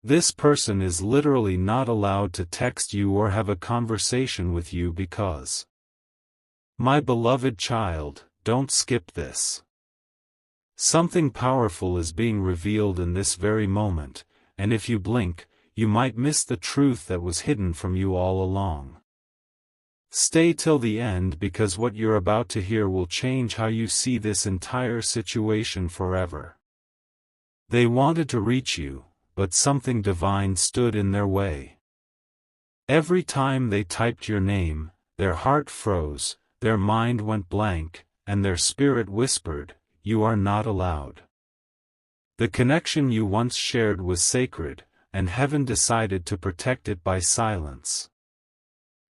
This person is literally not allowed to text you or have a conversation with you because, my beloved child, don't skip this. Something powerful is being revealed in this very moment, and if you blink, you might miss the truth that was hidden from you all along. Stay till the end because what you're about to hear will change how you see this entire situation forever. They wanted to reach you, but something divine stood in their way. Every time they typed your name, their heart froze, their mind went blank, and their spirit whispered, "You are not allowed." The connection you once shared was sacred, and heaven decided to protect it by silence.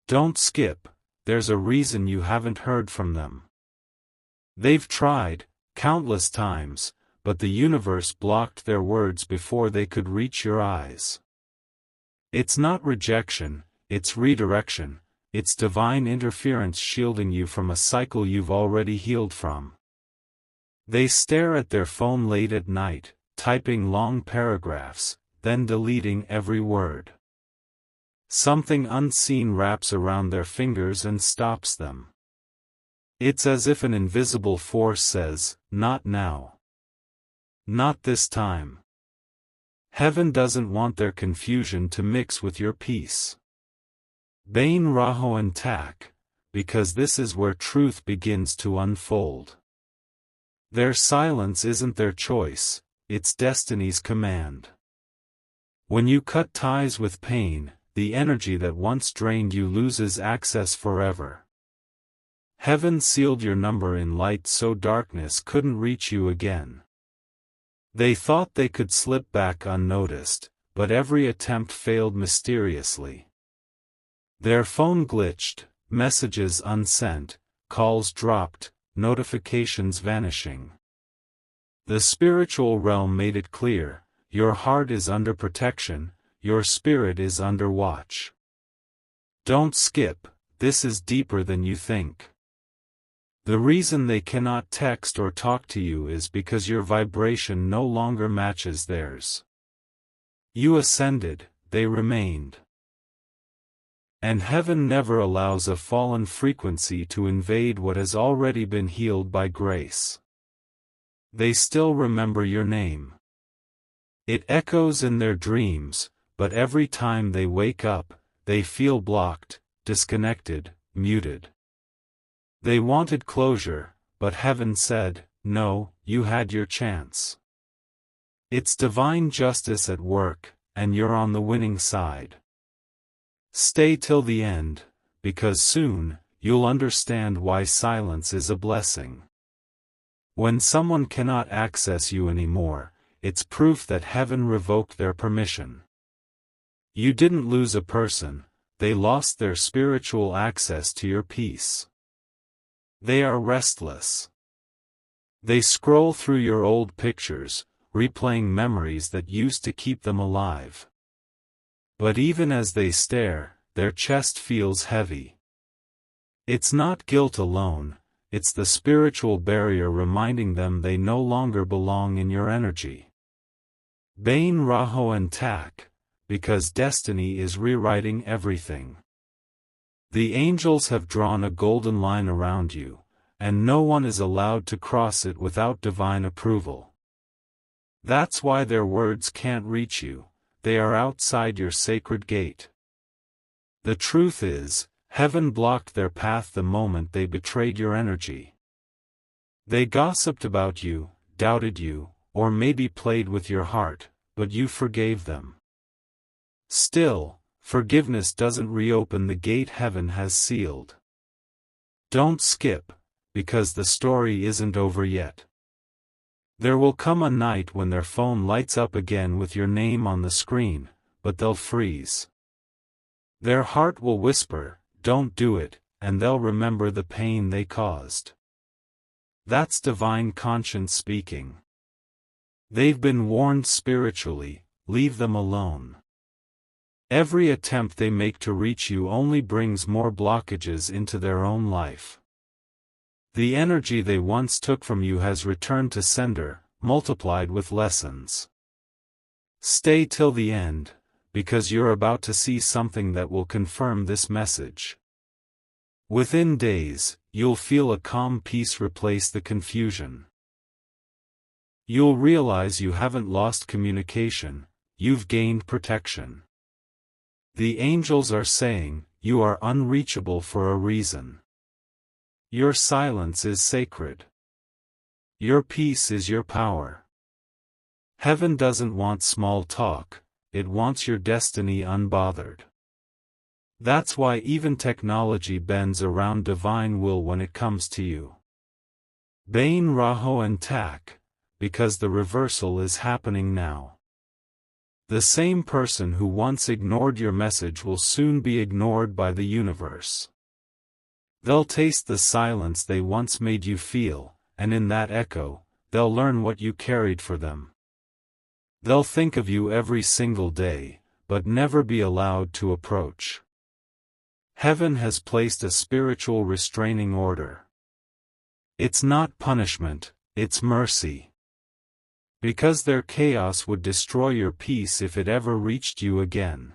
Don't skip, there's a reason you haven't heard from them. They've tried, countless times, but the universe blocked their words before they could reach your eyes. It's not rejection, it's redirection, it's divine interference shielding you from a cycle you've already healed from. They stare at their phone late at night, typing long paragraphs, then deleting every word. Something unseen wraps around their fingers and stops them. It's as if an invisible force says, "Not now. Not this time." Heaven doesn't want their confusion to mix with your peace. Bain Raho and Tak, because this is where truth begins to unfold. Their silence isn't their choice, it's destiny's command. When you cut ties with pain, the energy that once drained you loses access forever. Heaven sealed your number in light so darkness couldn't reach you again. They thought they could slip back unnoticed, but every attempt failed mysteriously. Their phone glitched, messages unsent, calls dropped, notifications vanishing. The spiritual realm made it clear, your heart is under protection, your spirit is under watch. Don't skip, this is deeper than you think. The reason they cannot text or talk to you is because your vibration no longer matches theirs. You ascended, they remained. And heaven never allows a fallen frequency to invade what has already been healed by grace. They still remember your name. It echoes in their dreams, but every time they wake up, they feel blocked, disconnected, muted. They wanted closure, but heaven said, "No, you had your chance." It's divine justice at work, and you're on the winning side. Stay till the end, because soon, you'll understand why silence is a blessing. When someone cannot access you anymore, it's proof that heaven revoked their permission. You didn't lose a person, they lost their spiritual access to your peace. They are restless. They scroll through your old pictures, replaying memories that used to keep them alive. But even as they stare, their chest feels heavy. It's not guilt alone, it's the spiritual barrier reminding them they no longer belong in your energy. Bain Raho and Tak, because destiny is rewriting everything. The angels have drawn a golden line around you, and no one is allowed to cross it without divine approval. That's why their words can't reach you, they are outside your sacred gate. The truth is, heaven blocked their path the moment they betrayed your energy. They gossiped about you, doubted you, or maybe played with your heart, but you forgave them. Still, forgiveness doesn't reopen the gate heaven has sealed. Don't skip, because the story isn't over yet. There will come a night when their phone lights up again with your name on the screen, but they'll freeze. Their heart will whisper, "Don't do it," and they'll remember the pain they caused. That's divine conscience speaking. They've been warned spiritually, leave them alone. Every attempt they make to reach you only brings more blockages into their own life. The energy they once took from you has returned to sender, multiplied with lessons. Stay till the end, because you're about to see something that will confirm this message. Within days, you'll feel a calm peace replace the confusion. You'll realize you haven't lost communication, you've gained protection. The angels are saying, you are unreachable for a reason. Your silence is sacred. Your peace is your power. Heaven doesn't want small talk, it wants your destiny unbothered. That's why even technology bends around divine will when it comes to you. Bain Raho and Tak, because the reversal is happening now. The same person who once ignored your message will soon be ignored by the universe. They'll taste the silence they once made you feel, and in that echo, they'll learn what you carried for them. They'll think of you every single day, but never be allowed to approach. Heaven has placed a spiritual restraining order. It's not punishment, it's mercy. Because their chaos would destroy your peace if it ever reached you again.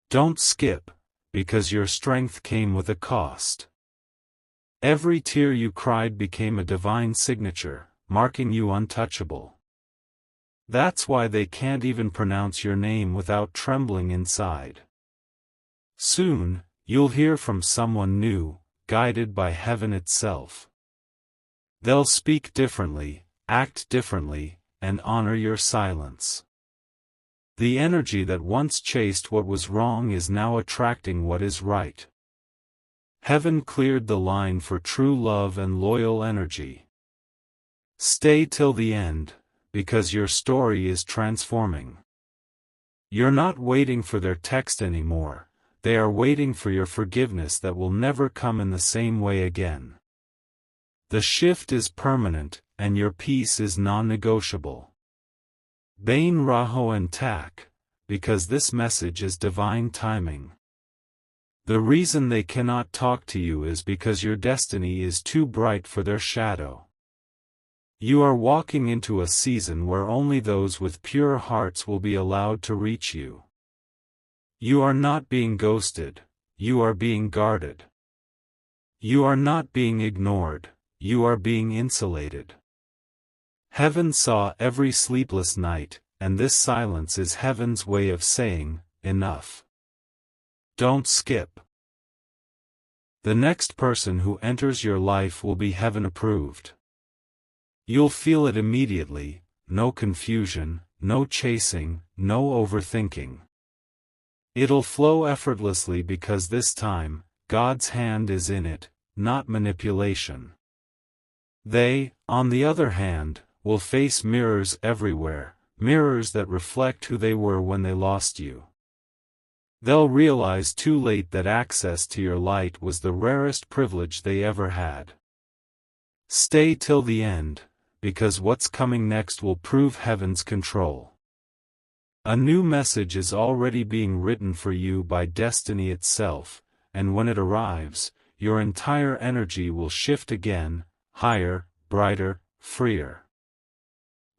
Don't skip, because your strength came with a cost. Every tear you cried became a divine signature, marking you untouchable. That's why they can't even pronounce your name without trembling inside. Soon, you'll hear from someone new, guided by heaven itself. They'll speak differently, act differently, and honor your silence. The energy that once chased what was wrong is now attracting what is right. Heaven cleared the line for true love and loyal energy. Stay till the end, because your story is transforming. You're not waiting for their text anymore, they are waiting for your forgiveness that will never come in the same way again. The shift is permanent, and your peace is non-negotiable. Bain Raho and Tak, because this message is divine timing. The reason they cannot talk to you is because your destiny is too bright for their shadow. You are walking into a season where only those with pure hearts will be allowed to reach you. You are not being ghosted, you are being guarded. You are not being ignored, you are being insulated. Heaven saw every sleepless night, and this silence is heaven's way of saying, enough. Don't skip. The next person who enters your life will be heaven approved. You'll feel it immediately, no confusion, no chasing, no overthinking. It'll flow effortlessly because this time, God's hand is in it, not manipulation. They, on the other hand, will face mirrors everywhere, mirrors that reflect who they were when they lost you. They'll realize too late that access to your light was the rarest privilege they ever had. Stay till the end, because what's coming next will prove heaven's control. A new message is already being written for you by destiny itself, and when it arrives, your entire energy will shift again, higher, brighter, freer.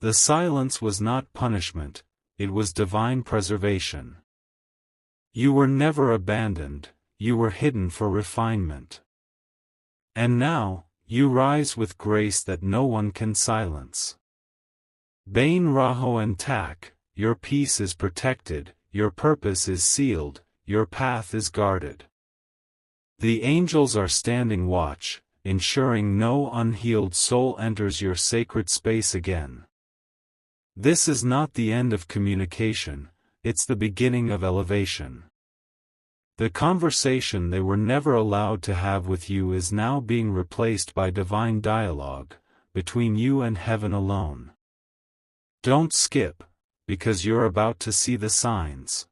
The silence was not punishment, it was divine preservation. You were never abandoned, you were hidden for refinement. And now, you rise with grace that no one can silence. Bain Raho and Tak, your peace is protected, your purpose is sealed, your path is guarded. The angels are standing watch, ensuring no unhealed soul enters your sacred space again. This is not the end of communication, it's the beginning of elevation. The conversation they were never allowed to have with you is now being replaced by divine dialogue, between you and heaven alone. Don't skip, because you're about to see the signs.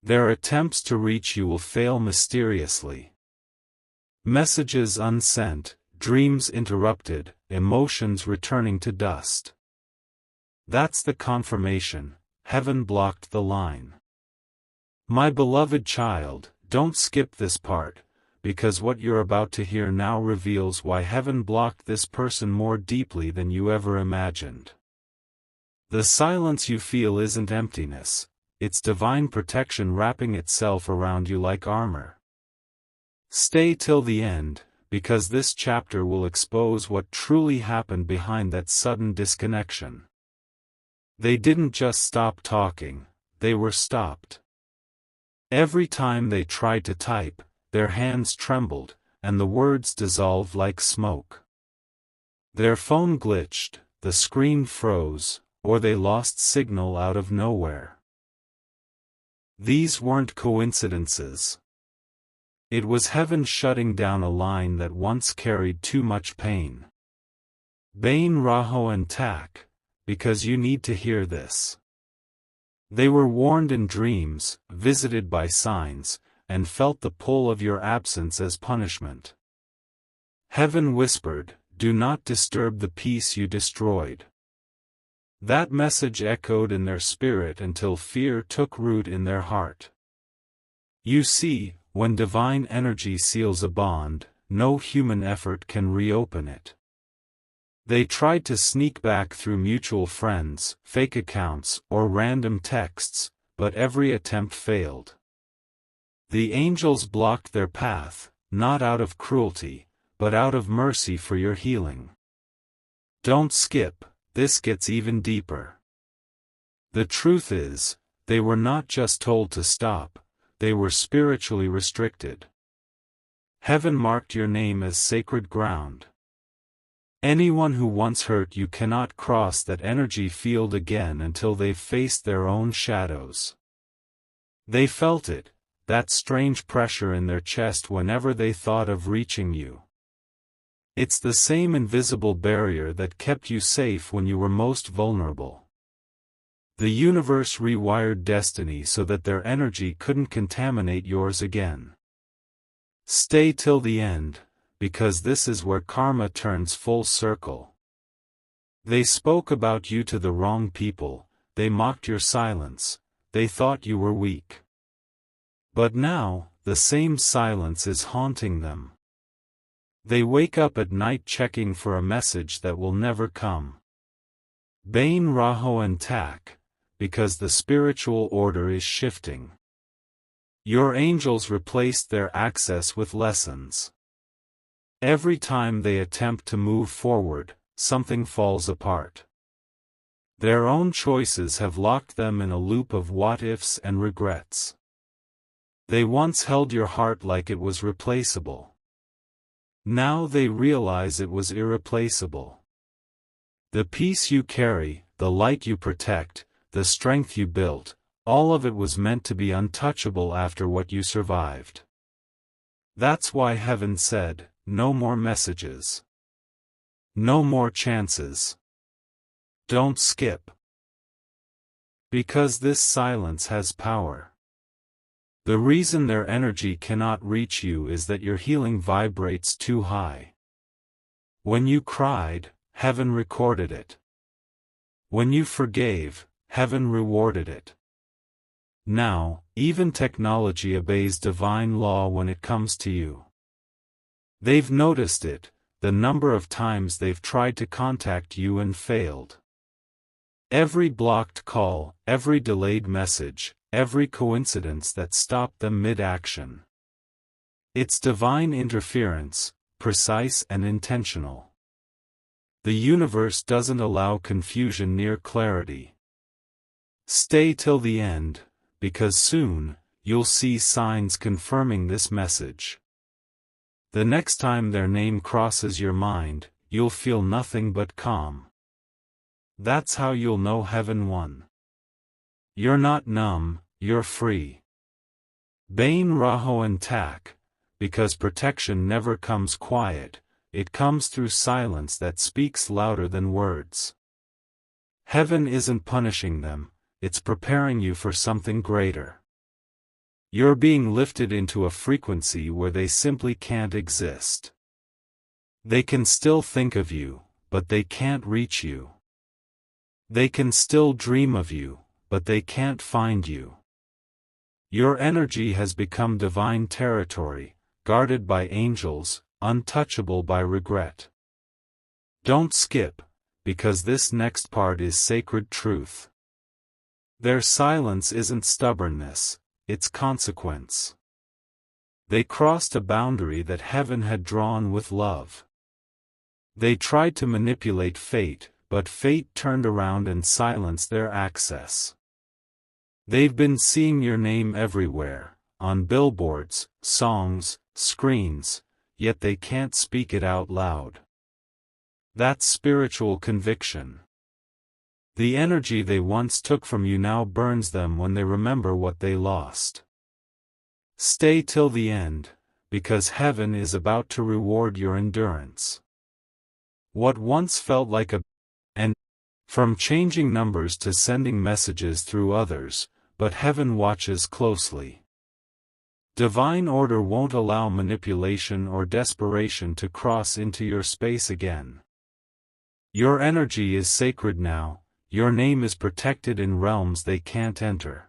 Their attempts to reach you will fail mysteriously. Messages unsent, dreams interrupted, emotions returning to dust. That's the confirmation, heaven blocked the line. My beloved child, don't skip this part, because what you're about to hear now reveals why heaven blocked this person more deeply than you ever imagined. The silence you feel isn't emptiness, it's divine protection wrapping itself around you like armor. Stay till the end, because this chapter will expose what truly happened behind that sudden disconnection. They didn't just stop talking, they were stopped. Every time they tried to type, their hands trembled, and the words dissolved like smoke. Their phone glitched, the screen froze, or they lost signal out of nowhere. These weren't coincidences. It was heaven shutting down a line that once carried too much pain. Bain Raho and Tak, because you need to hear this. They were warned in dreams, visited by signs, and felt the pull of your absence as punishment. Heaven whispered, "Do not disturb the peace you destroyed." That message echoed in their spirit until fear took root in their heart. You see, when divine energy seals a bond, no human effort can reopen it. They tried to sneak back through mutual friends, fake accounts, or random texts, but every attempt failed. The angels blocked their path, not out of cruelty, but out of mercy for your healing. Don't skip, this gets even deeper. The truth is, they were not just told to stop, they were spiritually restricted. Heaven marked your name as sacred ground. Anyone who once hurt you cannot cross that energy field again until they've faced their own shadows. They felt it, that strange pressure in their chest whenever they thought of reaching you. It's the same invisible barrier that kept you safe when you were most vulnerable. The universe rewired destiny so that their energy couldn't contaminate yours again. Stay till the end, because this is where karma turns full circle. They spoke about you to the wrong people, they mocked your silence, they thought you were weak. But now, the same silence is haunting them. They wake up at night checking for a message that will never come. Bain Raho and Tak, because the spiritual order is shifting. Your angels replaced their access with lessons. Every time they attempt to move forward, something falls apart. Their own choices have locked them in a loop of what-ifs and regrets. They once held your heart like it was replaceable. Now they realize it was irreplaceable. The peace you carry, the light you protect, the strength you built, all of it was meant to be untouchable after what you survived. That's why heaven said, no more messages. No more chances. Don't skip. Because this silence has power. The reason their energy cannot reach you is that your healing vibrates too high. When you cried, heaven recorded it. When you forgave, heaven rewarded it. Now, even technology obeys divine law when it comes to you. They've noticed it, the number of times they've tried to contact you and failed. Every blocked call, every delayed message, every coincidence that stopped them mid-action. It's divine interference, precise and intentional. The universe doesn't allow confusion near clarity. Stay till the end, because soon, you'll see signs confirming this message. The next time their name crosses your mind, you'll feel nothing but calm. That's how you'll know heaven won. You're not numb, you're free. Bain Raho and Tak, because protection never comes quiet, it comes through silence that speaks louder than words. Heaven isn't punishing them, it's preparing you for something greater. You're being lifted into a frequency where they simply can't exist. They can still think of you, but they can't reach you. They can still dream of you, but they can't find you. Your energy has become divine territory, guarded by angels, untouchable by regret. Don't skip, because this next part is sacred truth. Their silence isn't stubbornness, it's consequence. They crossed a boundary that heaven had drawn with love. They tried to manipulate fate, but fate turned around and silenced their access. They've been seeing your name everywhere, on billboards, songs, screens, yet they can't speak it out loud. That's spiritual conviction. The energy they once took from you now burns them when they remember what they lost. Stay till the end, because heaven is about to reward your endurance. What once felt like from changing numbers to sending messages through others, but heaven watches closely. Divine order won't allow manipulation or desperation to cross into your space again. Your energy is sacred now, your name is protected in realms they can't enter.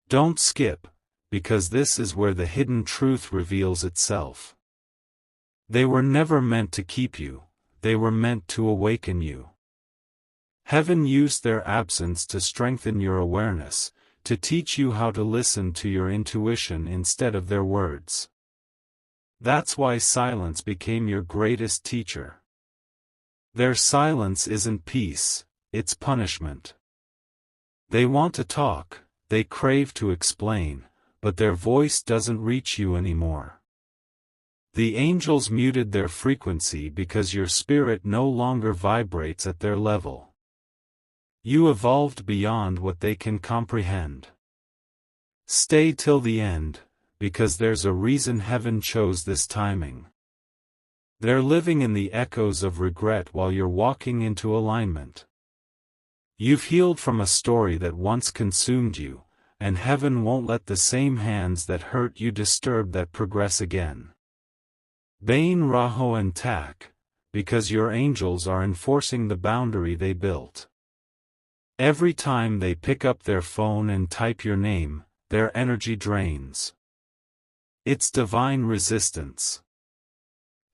Don't skip, because this is where the hidden truth reveals itself. They were never meant to keep you, they were meant to awaken you. Heaven used their absence to strengthen your awareness, to teach you how to listen to your intuition instead of their words. That's why silence became your greatest teacher. Their silence isn't peace, it's punishment. They want to talk, they crave to explain, but their voice doesn't reach you anymore. The angels muted their frequency because your spirit no longer vibrates at their level. You evolved beyond what they can comprehend. Stay till the end, because there's a reason heaven chose this timing. They're living in the echoes of regret while you're walking into alignment. You've healed from a story that once consumed you, and heaven won't let the same hands that hurt you disturb that progress again. Bain Raho and Tak, because your angels are enforcing the boundary they built. Every time they pick up their phone and type your name, their energy drains. It's divine resistance.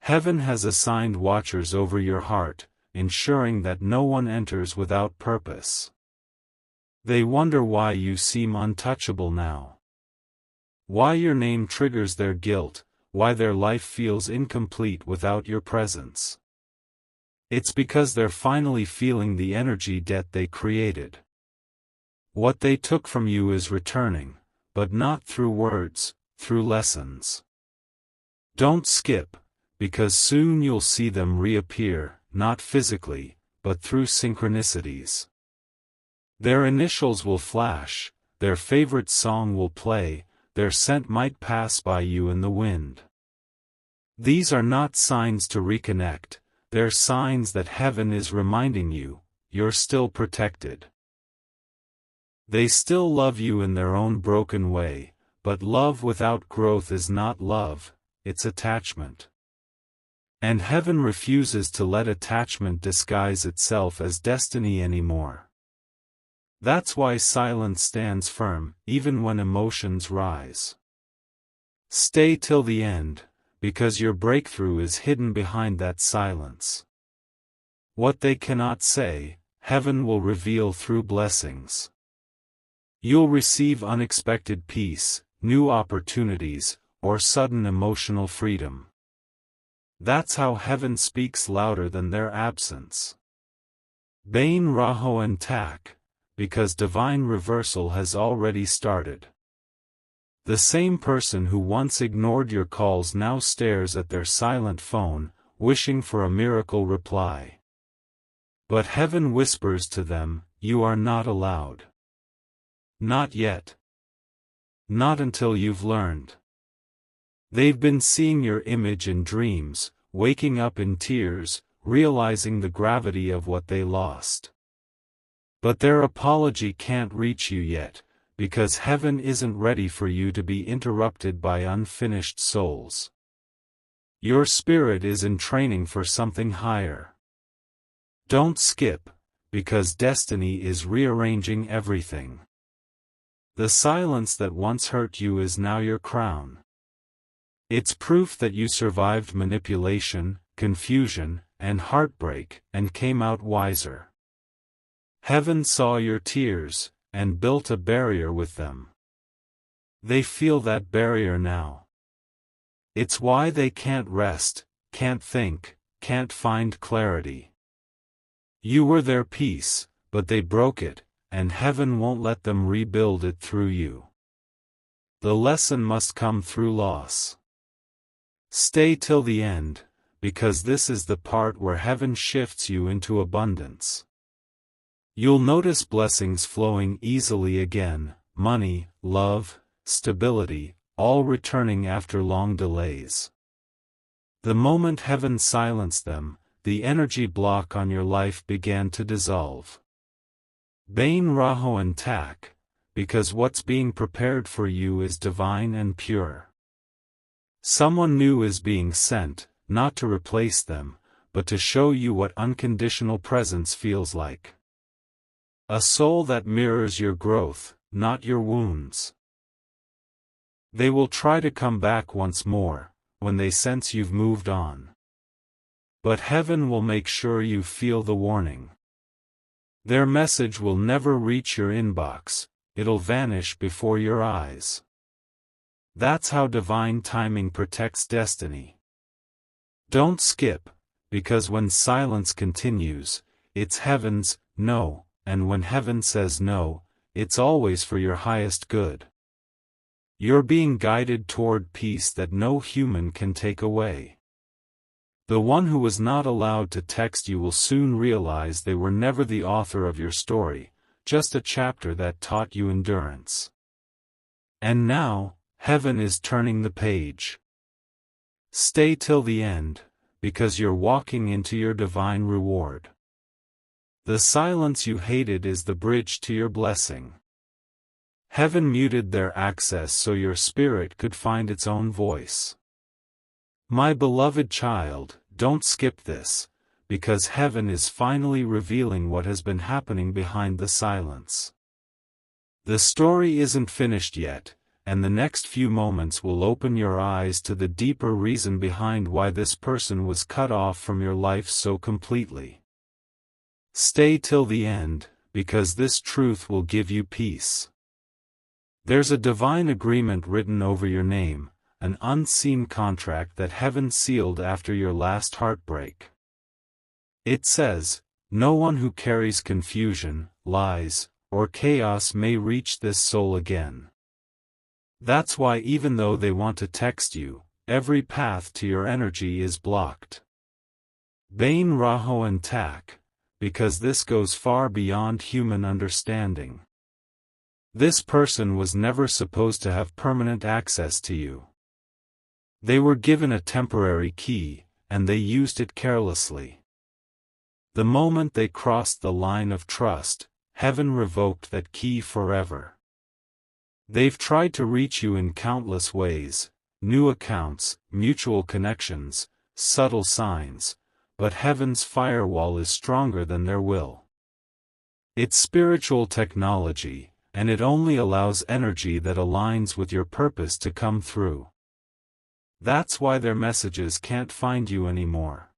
Heaven has assigned watchers over your heart, ensuring that no one enters without purpose. They wonder why you seem untouchable now. Why your name triggers their guilt, why their life feels incomplete without your presence. It's because they're finally feeling the energy debt they created. What they took from you is returning, but not through words, through lessons. Don't skip, because soon you'll see them reappear, not physically, but through synchronicities. Their initials will flash, their favorite song will play, their scent might pass by you in the wind. These are not signs to reconnect, they're signs that heaven is reminding you, you're still protected. They still love you in their own broken way, but love without growth is not love, it's attachment. And heaven refuses to let attachment disguise itself as destiny anymore. That's why silence stands firm, even when emotions rise. Stay till the end, because your breakthrough is hidden behind that silence. What they cannot say, heaven will reveal through blessings. You'll receive unexpected peace, new opportunities, or sudden emotional freedom. That's how heaven speaks louder than their absence. Bain Raho and Tak, because divine reversal has already started. The same person who once ignored your calls now stares at their silent phone, wishing for a miracle reply. But heaven whispers to them, you are not allowed. Not yet. Not until you've learned. They've been seeing your image in dreams, waking up in tears, realizing the gravity of what they lost. But their apology can't reach you yet, because heaven isn't ready for you to be interrupted by unfinished souls. Your spirit is in training for something higher. Don't skip, because destiny is rearranging everything. The silence that once hurt you is now your crown. It's proof that you survived manipulation, confusion, and heartbreak, and came out wiser. Heaven saw your tears, and built a barrier with them. They feel that barrier now. It's why they can't rest, can't think, can't find clarity. You were their peace, but they broke it, and heaven won't let them rebuild it through you. The lesson must come through loss. Stay till the end, because this is the part where heaven shifts you into abundance. You'll notice blessings flowing easily again, money, love, stability, all returning after long delays. The moment heaven silenced them, the energy block on your life began to dissolve. Bain Rahoan Tak, because what's being prepared for you is divine and pure. Someone new is being sent, not to replace them, but to show you what unconditional presence feels like. A soul that mirrors your growth, not your wounds. They will try to come back once more, when they sense you've moved on. But heaven will make sure you feel the warning. Their message will never reach your inbox, it'll vanish before your eyes. That's how divine timing protects destiny. Don't skip, because when silence continues, it's heaven's no, and when heaven says no, it's always for your highest good. You're being guided toward peace that no human can take away. The one who was not allowed to text you will soon realize they were never the author of your story, just a chapter that taught you endurance. And now, heaven is turning the page. Stay till the end, because you're walking into your divine reward. The silence you hated is the bridge to your blessing. Heaven muted their access so your spirit could find its own voice. My beloved child, don't skip this, because heaven is finally revealing what has been happening behind the silence. The story isn't finished yet, and the next few moments will open your eyes to the deeper reason behind why this person was cut off from your life so completely. Stay till the end, because this truth will give you peace. There's a divine agreement written over your name, an unseen contract that heaven sealed after your last heartbreak. It says, no one who carries confusion, lies, or chaos may reach this soul again. That's why even though they want to text you, every path to your energy is blocked. Bain Rahoan Tak, because this goes far beyond human understanding. This person was never supposed to have permanent access to you. They were given a temporary key, and they used it carelessly. The moment they crossed the line of trust, heaven revoked that key forever. They've tried to reach you in countless ways, new accounts, mutual connections, subtle signs, but heaven's firewall is stronger than their will. It's spiritual technology, and it only allows energy that aligns with your purpose to come through. That's why their messages can't find you anymore.